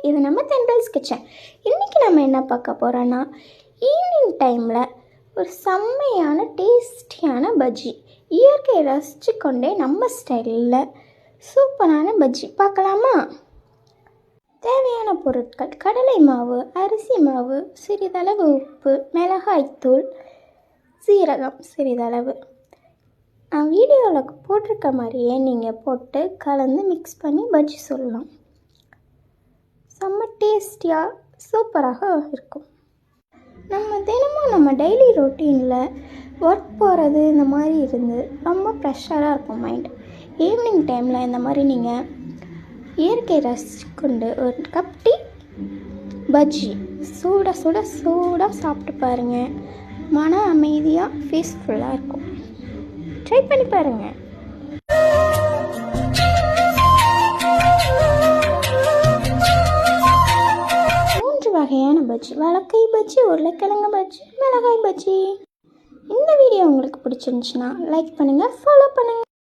இது நம்ம தென்றல்ஸ் கிச்சன். இன்றைக்கி நம்ம என்ன பார்க்க போகிறோன்னா, ஈவினிங் டைமில் ஒரு செம்மையான டேஸ்டியான பஜ்ஜி, இயற்கையை ரசித்து கொண்டே நம்ம ஸ்டைலில் சூப்பரான பஜ்ஜி பார்க்கலாமா? தேவையான பொருட்கள்: கடலை மாவு, அரிசி மாவு, சிறிதளவு உப்பு, மிளகாய்த்தூள், சீரகம் சிறிதளவு. நான் வீடியோவில் போட்டிருக்க மாதிரியே நீங்கள் போட்டு கலந்து மிக்ஸ் பண்ணி பஜ்ஜி சொல்லலாம். செம்ம டேஸ்டியாக சூப்பராக இருக்கும். நம்ம தினமும் நம்ம டெய்லி ரொட்டீனில் ஒர்க் போகிறது இந்த மாதிரி இருந்து ரொம்ப ப்ரெஷராக இருக்கும் மைண்ட். ஈவினிங் டைமில் இந்த மாதிரி நீங்கள் இயற்கை ரசிச்சுக்கொண்டு ஒரு கப் டீ, பஜ்ஜி சூடாக சாப்பிட்டு பாருங்கள். மன அமைதியாக பீஸ்ஃபுல்லாக இருக்கும். ட்ரை பண்ணி பாருங்கள். வகையான பஜ்ஜி: வலக்கை பஜ்ஜி, உருளைக்கிழங்கு பஜ்ஜி, மிளகாய் பஜ்ஜி. இந்த வீடியோ உங்களுக்கு பிடிச்சிருந்துச்சுன்னா லைக் பண்ணுங்கள், ஃபாலோ பண்ணுங்கள்.